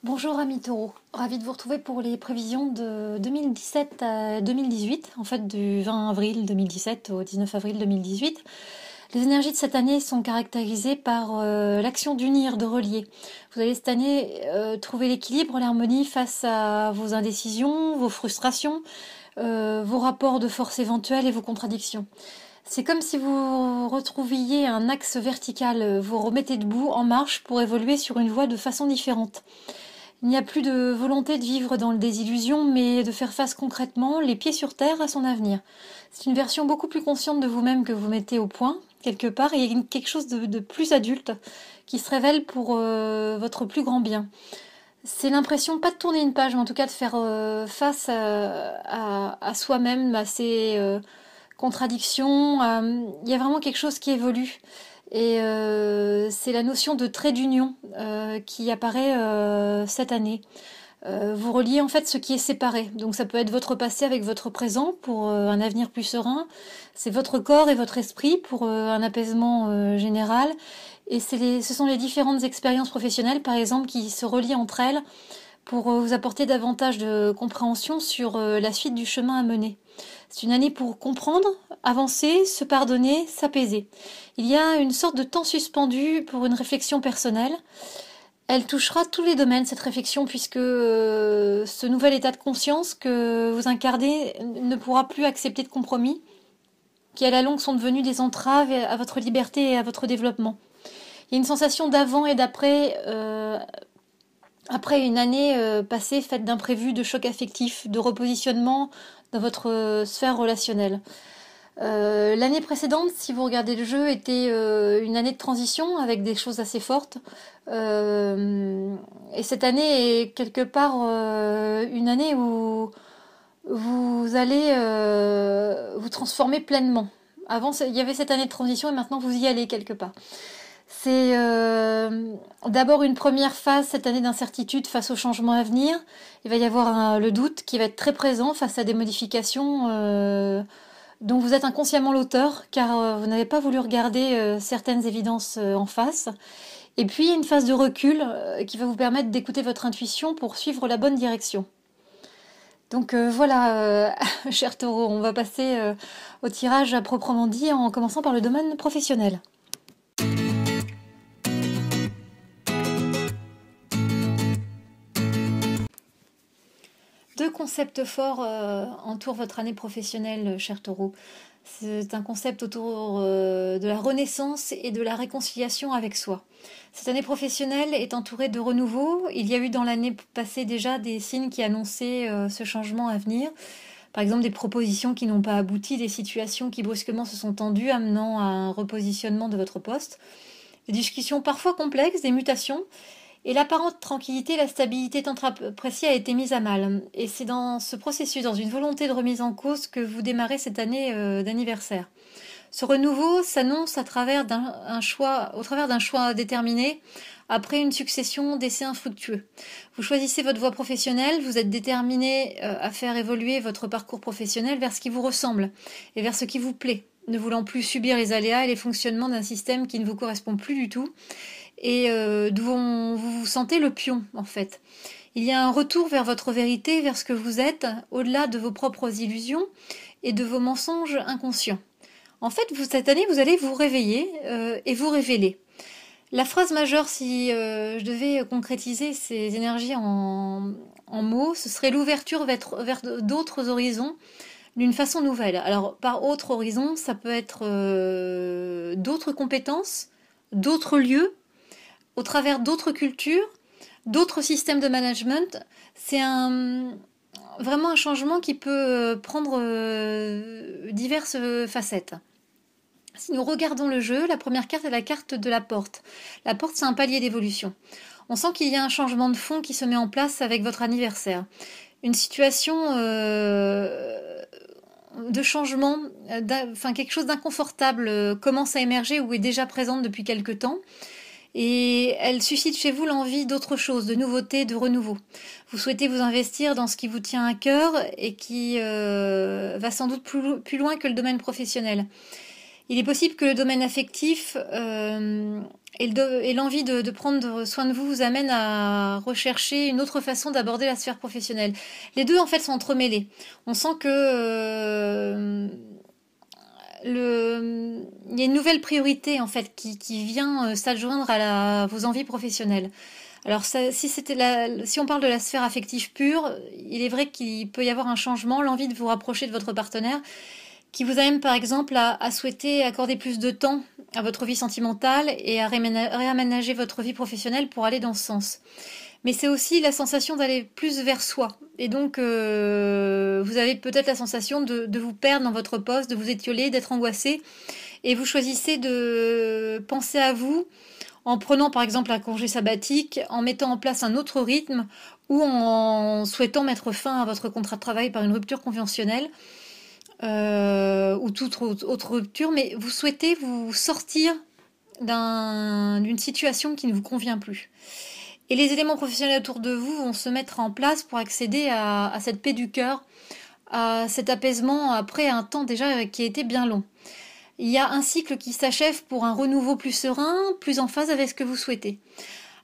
Bonjour amis taureaux, ravi de vous retrouver pour les prévisions de 2017 à 2018, en fait du 20 avril 2017 au 19 avril 2018. Les énergies de cette année sont caractérisées par l'action d'unir, de relier. Vous allez cette année trouver l'équilibre, l'harmonie face à vos indécisions, vos frustrations, vos rapports de force éventuels et vos contradictions. C'est comme si vous retrouviez un axe vertical, vous remettez debout, en marche, pour évoluer sur une voie de façon différente. Il n'y a plus de volonté de vivre dans le désillusion, mais de faire face concrètement, les pieds sur terre, à son avenir. C'est une version beaucoup plus consciente de vous-même que vous mettez au point, quelque part, et il y a quelque chose de plus adulte qui se révèle pour votre plus grand bien. C'est l'impression, pas de tourner une page, mais en tout cas de faire face à soi-même, à ses contradictions. Il y a vraiment quelque chose qui évolue. Et c'est la notion de trait d'union qui apparaît cette année. Vous reliez en fait ce qui est séparé. Donc ça peut être votre passé avec votre présent pour un avenir plus serein. C'est votre corps et votre esprit pour un apaisement général. Et ce sont les différentes expériences professionnelles, par exemple, qui se relient entre elles pour vous apporter davantage de compréhension sur la suite du chemin à mener. C'est une année pour comprendre, avancer, se pardonner, s'apaiser. Il y a une sorte de temps suspendu pour une réflexion personnelle. Elle touchera tous les domaines, cette réflexion, puisque ce nouvel état de conscience que vous incarnez ne pourra plus accepter de compromis, qui à la longue sont devenus des entraves à votre liberté et à votre développement. Il y a une sensation d'avant et d'après, après une année passée faite d'imprévus, de chocs affectifs, de repositionnement dans votre sphère relationnelle. L'année précédente, si vous regardez le jeu, était une année de transition avec des choses assez fortes. Et cette année est quelque part une année où vous allez vous transformer pleinement. Avant, il y avait cette année de transition et maintenant vous y allez quelque part. C'est d'abord une première phase cette année d'incertitude face aux changements à venir. Il va y avoir le doute qui va être très présent face à des modifications dont vous êtes inconsciemment l'auteur, car vous n'avez pas voulu regarder certaines évidences en face. Et puis une phase de recul qui va vous permettre d'écouter votre intuition pour suivre la bonne direction. Donc voilà, cher taureau, on va passer au tirage à proprement dit en commençant par le domaine professionnel. Deux concepts forts entourent votre année professionnelle, cher taureau. C'est un concept autour de la renaissance et de la réconciliation avec soi. Cette année professionnelle est entourée de renouveau. Il y a eu dans l'année passée déjà des signes qui annonçaient ce changement à venir. Par exemple, des propositions qui n'ont pas abouti, des situations qui brusquement se sont tendues, amenant à un repositionnement de votre poste. Des discussions parfois complexes, des mutations. Et l'apparente tranquillité, la stabilité tant appréciée a été mise à mal. Et c'est dans ce processus, dans une volonté de remise en cause, que vous démarrez cette année d'anniversaire. Ce renouveau s'annonce au travers d'un choix déterminé, après une succession d'essais infructueux. Vous choisissez votre voie professionnelle, vous êtes déterminé à faire évoluer votre parcours professionnel vers ce qui vous ressemble et vers ce qui vous plaît, ne voulant plus subir les aléas et les fonctionnements d'un système qui ne vous correspond plus du tout, et d'où vous vous sentez le pion, en fait. Il y a un retour vers votre vérité, vers ce que vous êtes, au-delà de vos propres illusions et de vos mensonges inconscients. En fait, cette année, vous allez vous réveiller et vous révéler. La phrase majeure, si je devais concrétiser ces énergies en mots, ce serait l'ouverture vers d'autres horizons d'une façon nouvelle. Alors, par autre horizon, ça peut être d'autres compétences, d'autres lieux, au travers d'autres cultures, d'autres systèmes de management. C'est vraiment un changement qui peut prendre diverses facettes. Si nous regardons le jeu, la première carte est la carte de la porte. La porte, c'est un palier d'évolution. On sent qu'il y a un changement de fond qui se met en place avec votre anniversaire. Une situation de changement, quelque chose d'inconfortable commence à émerger ou est déjà présente depuis quelque temps. Et elle suscite chez vous l'envie d'autre chose, de nouveauté, de renouveau. Vous souhaitez vous investir dans ce qui vous tient à cœur et qui va sans doute plus loin que le domaine professionnel. Il est possible que le domaine affectif et l'envie de prendre soin de vous vous amène à rechercher une autre façon d'aborder la sphère professionnelle. Les deux, en fait, sont entremêlés. On sent que il y a une nouvelle priorité, en fait, qui vient s'adjoindre à vos envies professionnelles. Alors, si on parle de la sphère affective pure, il est vrai qu'il peut y avoir un changement, l'envie de vous rapprocher de votre partenaire, qui vous amène par exemple à souhaiter accorder plus de temps à votre vie sentimentale et à réaménager votre vie professionnelle pour aller dans ce sens. Mais c'est aussi la sensation d'aller plus vers soi. Et donc, vous avez peut-être la sensation de vous perdre dans votre poste, de vous étioler, d'être angoissé. Et vous choisissez de penser à vous en prenant par exemple un congé sabbatique, en mettant en place un autre rythme ou en souhaitant mettre fin à votre contrat de travail par une rupture conventionnelle. Ou toute autre rupture, mais vous souhaitez vous sortir d'une situation qui ne vous convient plus. Et les éléments professionnels autour de vous vont se mettre en place pour accéder à cette paix du cœur, à cet apaisement après un temps déjà qui a été bien long. Il y a un cycle qui s'achève pour un renouveau plus serein, plus en phase avec ce que vous souhaitez.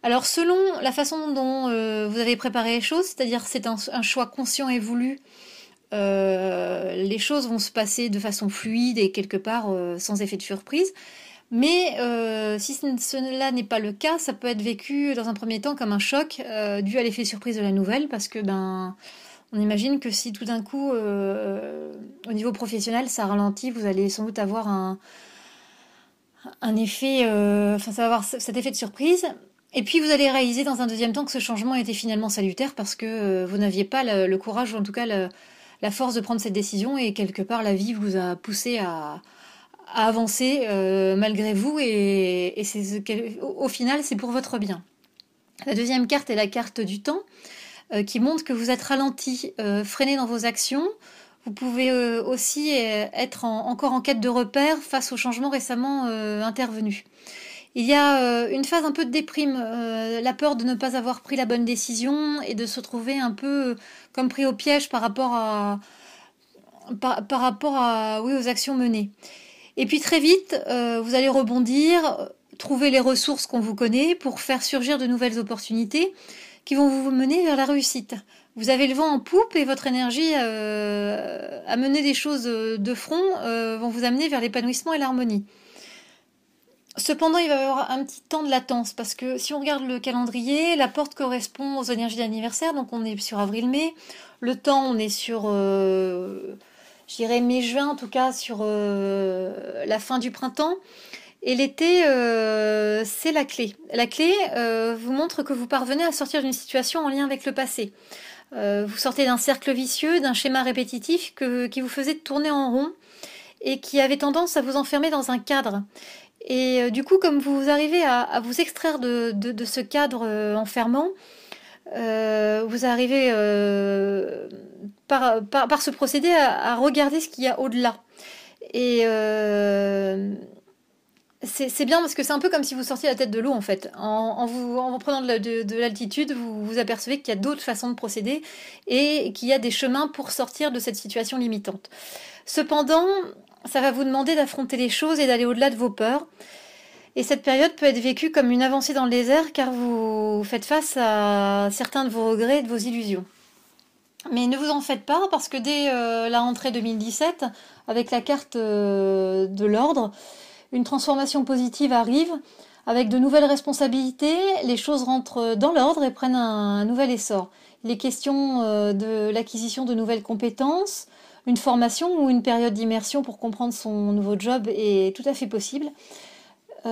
Alors selon la façon dont vous avez préparé les choses, c'est-à-dire c'est un choix conscient et voulu, les choses vont se passer de façon fluide et quelque part sans effet de surprise. Mais si cela n'est pas le cas, ça peut être vécu dans un premier temps comme un choc dû à l'effet surprise de la nouvelle, parce que on imagine que si tout d'un coup, au niveau professionnel, ça ralentit, vous allez sans doute avoir un effet, ça va avoir cet effet de surprise. Et puis vous allez réaliser dans un deuxième temps que ce changement était finalement salutaire parce que vous n'aviez pas le courage, ou en tout cas la force de prendre cette décision, et quelque part la vie vous a poussé à avancer malgré vous, et au final c'est pour votre bien. La deuxième carte est la carte du temps qui montre que vous êtes ralenti, freiné dans vos actions. Vous pouvez aussi être encore en quête de repères face aux changements récemment intervenus. Il y a une phase un peu de déprime, la peur de ne pas avoir pris la bonne décision et de se trouver un peu comme pris au piège par rapport aux actions menées. Et puis très vite, vous allez rebondir, trouver les ressources qu'on vous connaît pour faire surgir de nouvelles opportunités qui vont vous mener vers la réussite. Vous avez le vent en poupe et votre énergie à mener des choses de front vont vous amener vers l'épanouissement et l'harmonie. Cependant, il va y avoir un petit temps de latence, parce que si on regarde le calendrier, la porte correspond aux énergies d'anniversaire, donc on est sur avril-mai. Le temps, on est sur, je dirais mai-juin, en tout cas sur la fin du printemps. Et l'été, c'est la clé. La clé vous montre que vous parvenez à sortir d'une situation en lien avec le passé. Vous sortez d'un cercle vicieux, d'un schéma répétitif qui vous faisait tourner en rond et qui avait tendance à vous enfermer dans un cadre. Et du coup, comme vous arrivez à vous extraire de ce cadre enfermant, vous arrivez par ce procédé à regarder ce qu'il y a au-delà. Et c'est bien parce que c'est un peu comme si vous sortiez la tête de l'eau en fait. En prenant de l'altitude, vous apercevez qu'il y a d'autres façons de procéder et qu'il y a des chemins pour sortir de cette situation limitante. Cependant, ça va vous demander d'affronter les choses et d'aller au-delà de vos peurs. Et cette période peut être vécue comme une avancée dans le désert, car vous faites face à certains de vos regrets et de vos illusions. Mais ne vous en faites pas, parce que dès la rentrée 2017, avec la carte de l'ordre, une transformation positive arrive. Avec de nouvelles responsabilités, les choses rentrent dans l'ordre et prennent un nouvel essor. Il est question de l'acquisition de nouvelles compétences, une formation ou une période d'immersion pour comprendre son nouveau job est tout à fait possible. C'est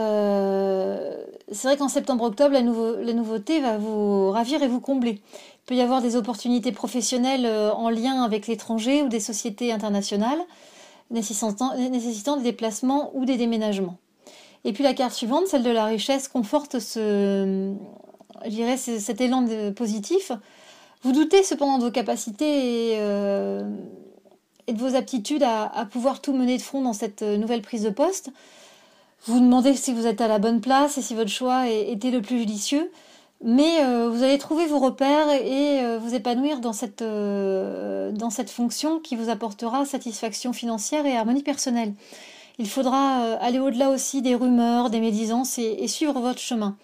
vrai qu'en septembre-octobre, la nouveauté va vous ravir et vous combler. Il peut y avoir des opportunités professionnelles en lien avec l'étranger ou des sociétés internationales nécessitant des déplacements ou des déménagements. Et puis la carte suivante, celle de la richesse, conforte cet élan positif. Vous doutez cependant de vos capacités et de vos aptitudes à pouvoir tout mener de front dans cette nouvelle prise de poste. Vous vous demandez si vous êtes à la bonne place et si votre choix était le plus judicieux. Mais vous allez trouver vos repères et vous épanouir dans cette fonction qui vous apportera satisfaction financière et harmonie personnelle. Il faudra aller au-delà aussi des rumeurs, des médisances et suivre votre chemin.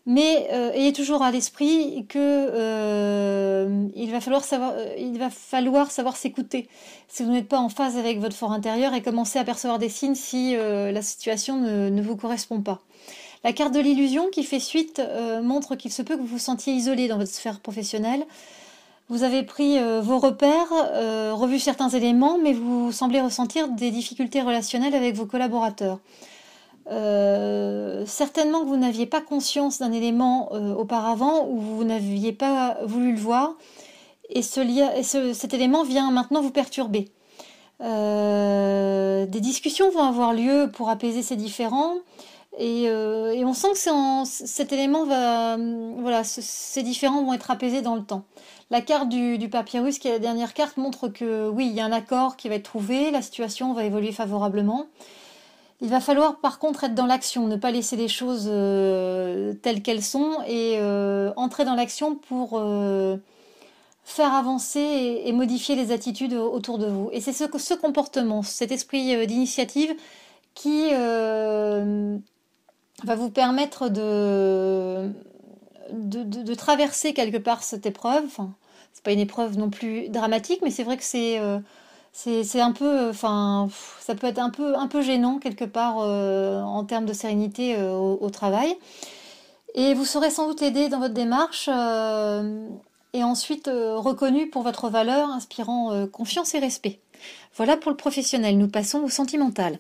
Mais ayez toujours à l'esprit que il va falloir savoir s'écouter si vous n'êtes pas en phase avec votre fort intérieur et commencer à percevoir des signes si la situation ne vous correspond pas. La carte de l'illusion qui fait suite montre qu'il se peut que vous vous sentiez isolé dans votre sphère professionnelle. Vous avez pris vos repères, revu certains éléments, mais vous semblez ressentir des difficultés relationnelles avec vos collaborateurs. Certainement que vous n'aviez pas conscience d'un élément auparavant ou vous n'aviez pas voulu le voir, et cet élément vient maintenant vous perturber. Des discussions vont avoir lieu pour apaiser ces différends. Et on sent que cet élément va... Voilà, ces différends vont être apaisés dans le temps. La carte du papyrus, qui est la dernière carte, montre que oui, il y a un accord qui va être trouvé, la situation va évoluer favorablement. Il va falloir par contre être dans l'action, ne pas laisser les choses telles qu'elles sont et entrer dans l'action pour faire avancer et modifier les attitudes autour de vous. Et c'est ce comportement, cet esprit d'initiative qui va vous permettre de traverser quelque part cette épreuve. Enfin, c'est pas une épreuve non plus dramatique, mais c'est vrai que c'est un peu, enfin, ça peut être un peu gênant quelque part en termes de sérénité au travail. Et vous serez sans doute aidé dans votre démarche et ensuite reconnu pour votre valeur, inspirant confiance et respect. Voilà pour le professionnel. Nous passons au sentimental.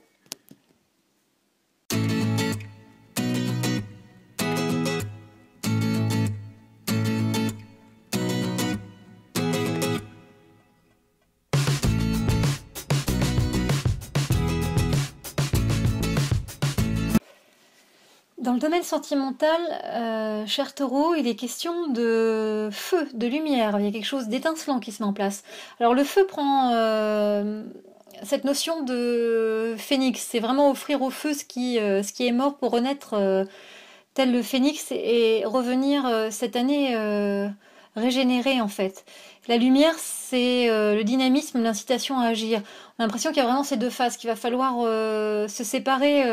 Dans le domaine sentimental, cher Taureau, il est question de feu, de lumière. Il y a quelque chose d'étincelant qui se met en place. Alors le feu prend cette notion de phénix. C'est vraiment offrir au feu ce qui est mort pour renaître tel le phénix et revenir cette année régénéré en fait. La lumière, c'est le dynamisme, l'incitation à agir. On a l'impression qu'il y a vraiment ces deux phases, qu'il va falloir se séparer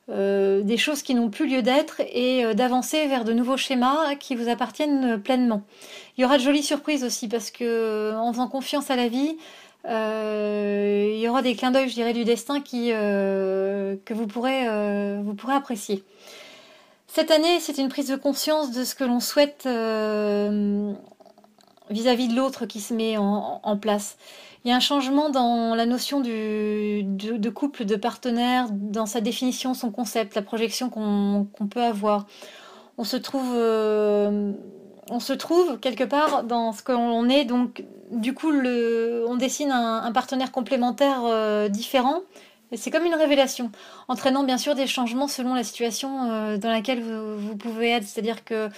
des choses qui n'ont plus lieu d'être et d'avancer vers de nouveaux schémas qui vous appartiennent pleinement. Il y aura de jolies surprises aussi parce que en faisant confiance à la vie, il y aura des clins d'œil, je dirais, du destin que vous pourrez apprécier. Cette année, c'est une prise de conscience de ce que l'on souhaite vis-à-vis de l'autre qui se met en place. Il y a un changement dans la notion de couple, de partenaire, dans sa définition, son concept, la projection qu'on peut avoir. On se trouve quelque part dans ce que l'on est, donc du coup on dessine un partenaire complémentaire différent. Et c'est comme une révélation, entraînant bien sûr des changements selon la situation dans laquelle vous pouvez être. C'est-à-dire que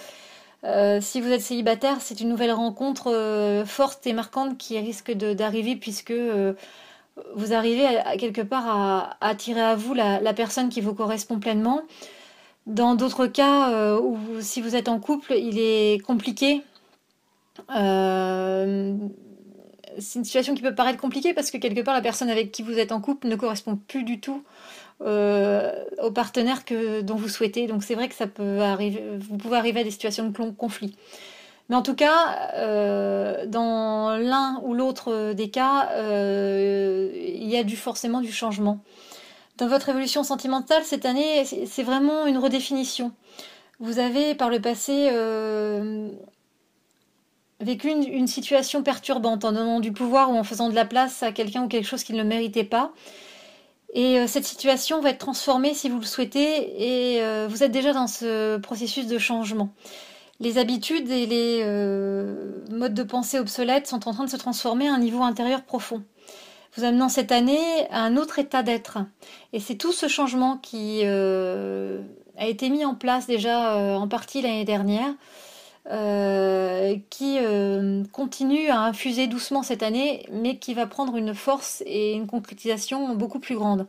si vous êtes célibataire, c'est une nouvelle rencontre forte et marquante qui risque d'arriver puisque vous arrivez quelque part à attirer à vous la personne qui vous correspond pleinement. Dans d'autres cas où si vous êtes en couple, il est compliqué. C'est une situation qui peut paraître compliquée parce que quelque part la personne avec qui vous êtes en couple ne correspond plus du tout au partenaire dont vous souhaitez. Donc c'est vrai que ça peut arriver, vous pouvez arriver à des situations de conflit. Mais en tout cas, dans l'un ou l'autre des cas, il y a forcément du changement. Dans votre évolution sentimentale, cette année, c'est vraiment une redéfinition. Vous avez par le passé vécu une situation perturbante en donnant du pouvoir ou en faisant de la place à quelqu'un ou quelque chose qui ne le méritait pas. Et cette situation va être transformée si vous le souhaitez et vous êtes déjà dans ce processus de changement. Les habitudes et les modes de pensée obsolètes sont en train de se transformer à un niveau intérieur profond. Vous amenant cette année à un autre état d'être. Et c'est tout ce changement qui a été mis en place déjà en partie l'année dernière, qui continue à infuser doucement cette année, mais qui va prendre une force et une concrétisation beaucoup plus grande.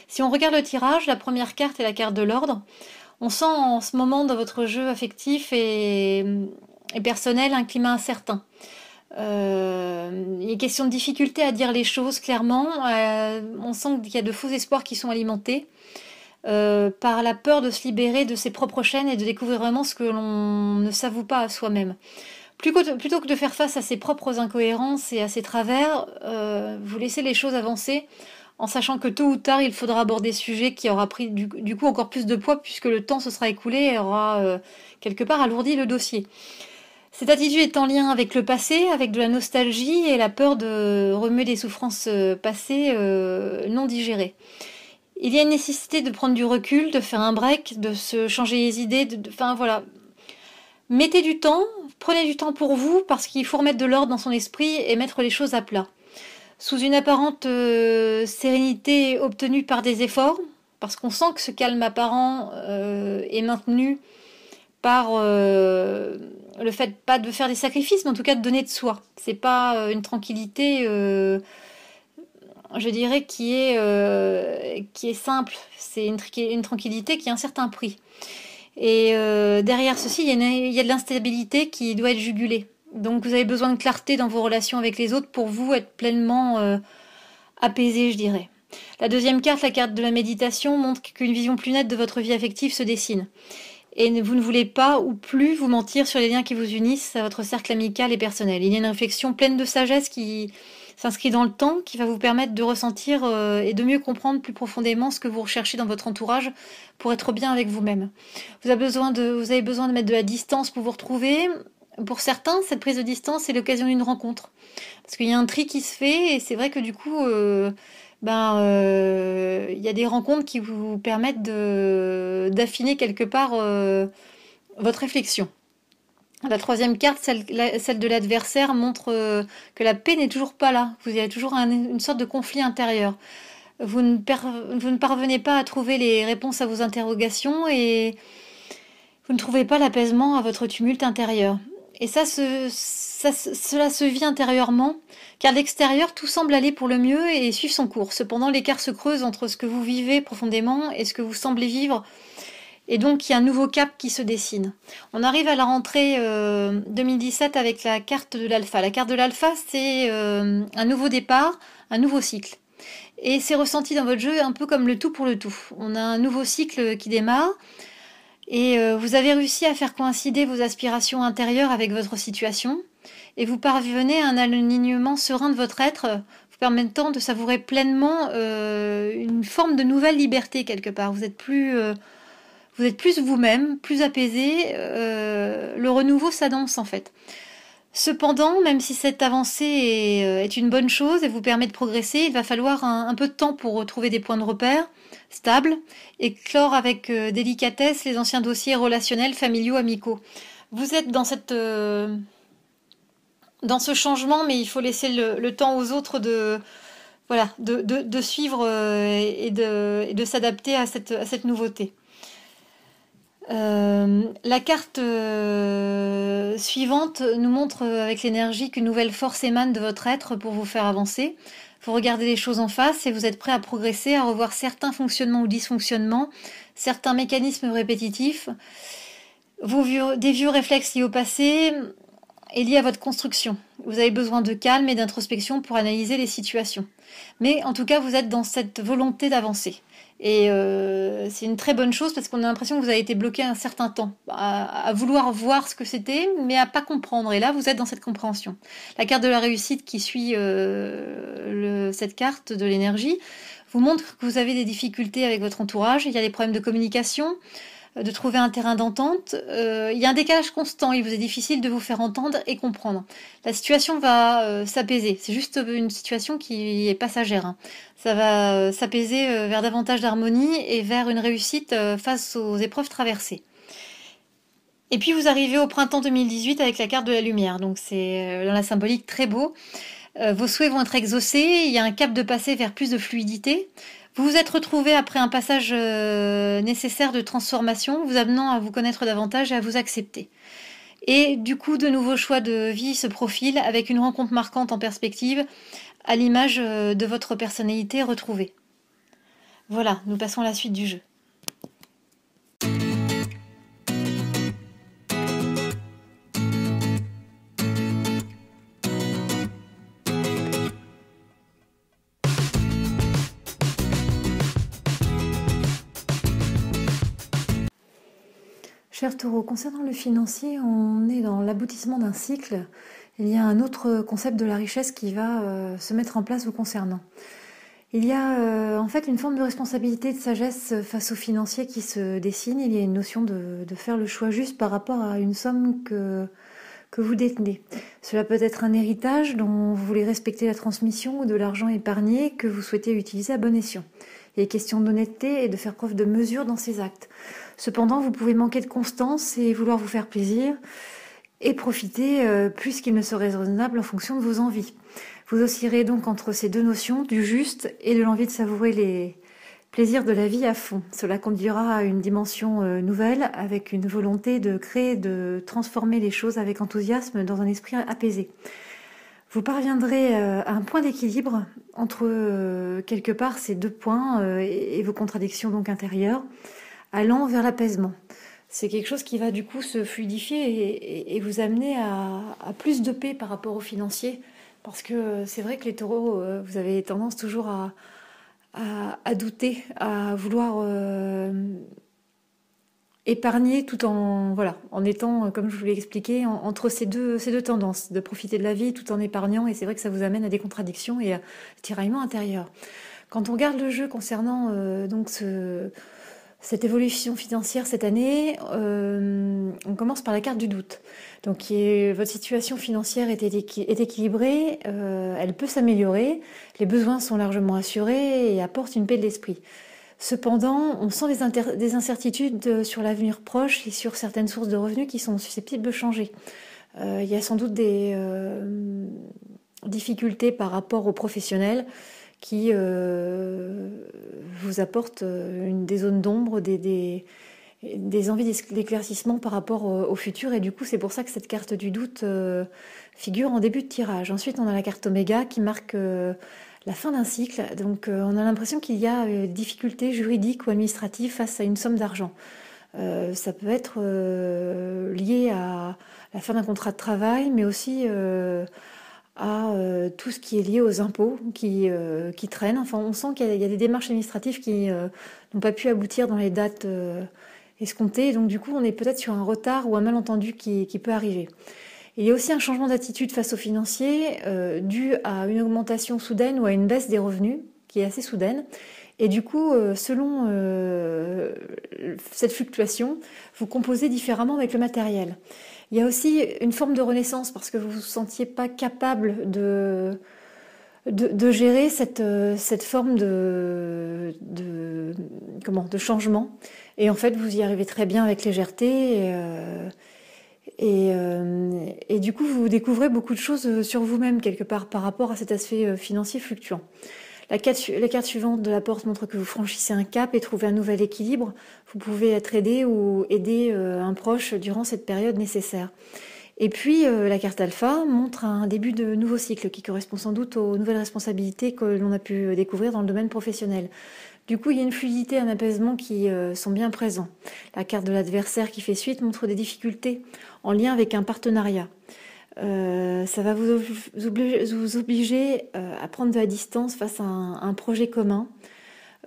Si on regarde le tirage, la première carte est la carte de l'ordre. On sent en ce moment dans votre jeu affectif et personnel un climat incertain. Il est question de difficulté à dire les choses clairement. On sent qu'il y a de faux espoirs qui sont alimentés par la peur de se libérer de ses propres chaînes et de découvrir vraiment ce que l'on ne s'avoue pas à soi-même. Plutôt que de faire face à ses propres incohérences et à ses travers, vous laissez les choses avancer en sachant que tôt ou tard, il faudra aborder ce sujet qui aura pris du coup encore plus de poids puisque le temps se sera écoulé et aura quelque part alourdi le dossier. Cette attitude est en lien avec le passé, avec de la nostalgie et la peur de remuer des souffrances passées non digérées. Il y a une nécessité de prendre du recul, de faire un break, de se changer les idées, enfin voilà. Mettez du temps, prenez du temps pour vous parce qu'il faut remettre de l'ordre dans son esprit et mettre les choses à plat. Sous une apparente sérénité obtenue par des efforts, parce qu'on sent que ce calme apparent est maintenu par le fait pas de faire des sacrifices, mais en tout cas de donner de soi. C'est pas une tranquillité, je dirais, qui est simple. C'est une tranquillité qui a un certain prix. Et derrière ceci, il y a de l'instabilité qui doit être jugulée. Donc vous avez besoin de clarté dans vos relations avec les autres pour vous être pleinement apaisé, je dirais. La deuxième carte, la carte de la méditation, montre qu'une vision plus nette de votre vie affective se dessine. Et vous ne voulez pas ou plus vous mentir sur les liens qui vous unissent à votre cercle amical et personnel. Il y a une réflexion pleine de sagesse qui s'inscrit dans le temps, qui va vous permettre de ressentir et de mieux comprendre plus profondément ce que vous recherchez dans votre entourage pour être bien avec vous-même. Vous avez besoin de mettre de la distance pour vous retrouver. Pour certains, cette prise de distance est l'occasion d'une rencontre. Parce qu'il y a un tri qui se fait et c'est vrai que du coup, il y a des rencontres qui vous permettent d'affiner quelque part votre réflexion. La troisième carte, celle de l'adversaire, montre que la paix n'est toujours pas là. Vous avez toujours une sorte de conflit intérieur. Vous ne parvenez pas à trouver les réponses à vos interrogations et vous ne trouvez pas l'apaisement à votre tumulte intérieur. Et cela se vit intérieurement, car l'extérieur, tout semble aller pour le mieux et suivre son cours. Cependant, l'écart se creuse entre ce que vous vivez profondément et ce que vous semblez vivre. Et donc, il y a un nouveau cap qui se dessine. On arrive à la rentrée 2017 avec la carte de l'alpha. La carte de l'alpha, c'est un nouveau départ, un nouveau cycle. Et c'est ressenti dans votre jeu un peu comme le tout pour le tout. On a un nouveau cycle qui démarre. Et vous avez réussi à faire coïncider vos aspirations intérieures avec votre situation. Et vous parvenez à un alignement serein de votre être, vous permettant de savourer pleinement une forme de nouvelle liberté quelque part. Vous êtes plus vous-même, plus apaisé. Le renouveau s'annonce en fait. Cependant, même si cette avancée est une bonne chose et vous permet de progresser, il va falloir un peu de temps pour retrouver des points de repère stables et clore avec délicatesse les anciens dossiers relationnels, familiaux, amicaux. Vous êtes dans ce changement, mais il faut laisser le temps aux autres de suivre et de s'adapter à cette nouveauté. La carte suivante nous montre avec l'énergie qu'une nouvelle force émane de votre être pour vous faire avancer. Vous regardez les choses en face et vous êtes prêt à progresser, à revoir certains fonctionnements ou dysfonctionnements, certains mécanismes répétitifs, des vieux réflexes liés au passé et liés à votre construction. Vous avez besoin de calme et d'introspection pour analyser les situations. Mais en tout cas, vous êtes dans cette volonté d'avancer. Et c'est une très bonne chose parce qu'on a l'impression que vous avez été bloqué un certain temps à vouloir voir ce que c'était, mais à pas comprendre. Et là, vous êtes dans cette compréhension. La carte de la réussite qui suit cette carte de l'énergie vous montre que vous avez des difficultés avec votre entourage. Il y a des problèmes de communication, de trouver un terrain d'entente. Il y a un décalage constant. Il vous est difficile de vous faire entendre et comprendre. La situation va s'apaiser. C'est juste une situation qui est passagère. Hein. Ça va s'apaiser vers davantage d'harmonie et vers une réussite face aux épreuves traversées. Et puis vous arrivez au printemps 2018 avec la carte de la lumière. Donc c'est dans la symbolique très beau. Vos souhaits vont être exaucés. Il y a un cap de passer vers plus de fluidité. Vous vous êtes retrouvé après un passage nécessaire de transformation, vous amenant à vous connaître davantage et à vous accepter. Et du coup, de nouveaux choix de vie se profilent avec une rencontre marquante en perspective, à l'image de votre personnalité retrouvée. Voilà, nous passons à la suite du jeu. Cher Taureau, concernant le financier, on est dans l'aboutissement d'un cycle. Il y a un autre concept de la richesse qui va se mettre en place vous concernant. Il y a en fait une forme de responsabilité, de sagesse face au financier qui se dessine. Il y a une notion de faire le choix juste par rapport à une somme que vous détenez. Cela peut être un héritage dont vous voulez respecter la transmission ou de l'argent épargné que vous souhaitez utiliser à bon escient. Il est question d'honnêteté et de faire preuve de mesure dans ses actes. Cependant, vous pouvez manquer de constance et vouloir vous faire plaisir et profiter plus qu'il ne serait raisonnable en fonction de vos envies. Vous oscillerez donc entre ces deux notions, du juste et de l'envie de savourer les plaisirs de la vie à fond. Cela conduira à une dimension nouvelle, avec une volonté de créer, de transformer les choses avec enthousiasme dans un esprit apaisé. Vous parviendrez à un point d'équilibre entre quelque part ces deux points et vos contradictions donc intérieures, allant vers l'apaisement. C'est quelque chose qui va du coup se fluidifier et vous amener à plus de paix par rapport aux financiers, parce que c'est vrai que les taureaux, vous avez tendance toujours à douter, à vouloir épargner tout en étant, comme je vous l'ai expliqué, entre ces deux tendances, de profiter de la vie tout en épargnant, et c'est vrai que ça vous amène à des contradictions et à tiraillements intérieurs. Quand on regarde le jeu concernant donc cette évolution financière cette année, on commence par la carte du doute. Donc votre situation financière est équilibrée, elle peut s'améliorer, les besoins sont largement assurés et apportent une paix de l'esprit. Cependant, on sent des incertitudes sur l'avenir proche et sur certaines sources de revenus qui sont susceptibles de changer. Il y a sans doute des difficultés par rapport aux professionnels qui vous apportent des zones d'ombre, des envies d'éclaircissement par rapport au futur. Et du coup, c'est pour ça que cette carte du doute figure en début de tirage. Ensuite, on a la carte Oméga qui marque la fin d'un cycle. Donc, on a l'impression qu'il y a des difficultés juridiques ou administratives face à une somme d'argent. Ça peut être lié à la fin d'un contrat de travail, mais aussi à tout ce qui est lié aux impôts qui traînent. Enfin, on sent qu'il y a des démarches administratives qui n'ont pas pu aboutir dans les dates escomptées. Donc du coup, on est peut-être sur un retard ou un malentendu qui peut arriver. Il y a aussi un changement d'attitude face aux financiers dû à une augmentation soudaine ou à une baisse des revenus qui est assez soudaine. Et du coup, selon cette fluctuation, vous composez différemment avec le matériel. Il y a aussi une forme de renaissance parce que vous ne vous sentiez pas capable de gérer cette forme de changement. Et en fait, vous y arrivez très bien avec légèreté. Et du coup, vous découvrez beaucoup de choses sur vous-même, quelque part, par rapport à cet aspect financier fluctuant. La carte suivante de la porte montre que vous franchissez un cap et trouvez un nouvel équilibre. Vous pouvez être aidé ou aider un proche durant cette période nécessaire. Et puis, la carte alpha montre un début de nouveau cycle qui correspond sans doute aux nouvelles responsabilités que l'on a pu découvrir dans le domaine professionnel. Du coup, il y a une fluidité, un apaisement qui sont bien présents. La carte de l'adversaire qui fait suite montre des difficultés en lien avec un partenariat. Ça va vous obliger à prendre de la distance face à un projet commun.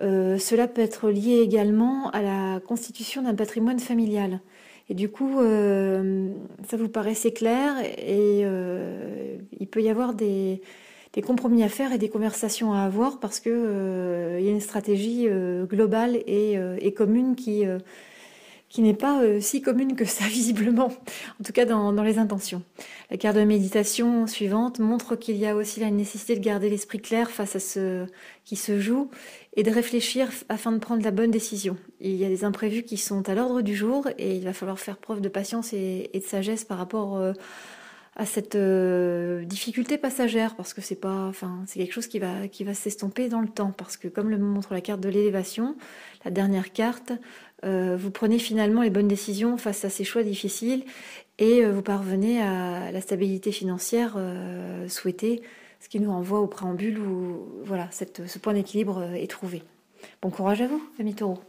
Cela peut être lié également à la constitution d'un patrimoine familial. Et du coup, ça vous paraissait clair et il peut y avoir des compromis à faire et des conversations à avoir parce que il y a une stratégie globale et commune qui n'est pas si commune que ça, visiblement, en tout cas dans les intentions. La carte de méditation suivante montre qu'il y a aussi la nécessité de garder l'esprit clair face à ce qui se joue et de réfléchir afin de prendre la bonne décision. Il y a des imprévus qui sont à l'ordre du jour et il va falloir faire preuve de patience et de sagesse par rapport à cette difficulté passagère, parce que c'est quelque chose qui va s'estomper dans le temps, parce que comme le montre la carte de l'élévation, la dernière carte, vous prenez finalement les bonnes décisions face à ces choix difficiles et vous parvenez à la stabilité financière souhaitée, ce qui nous renvoie au préambule où voilà, ce point d'équilibre est trouvé. Bon courage à vous, amis taureaux.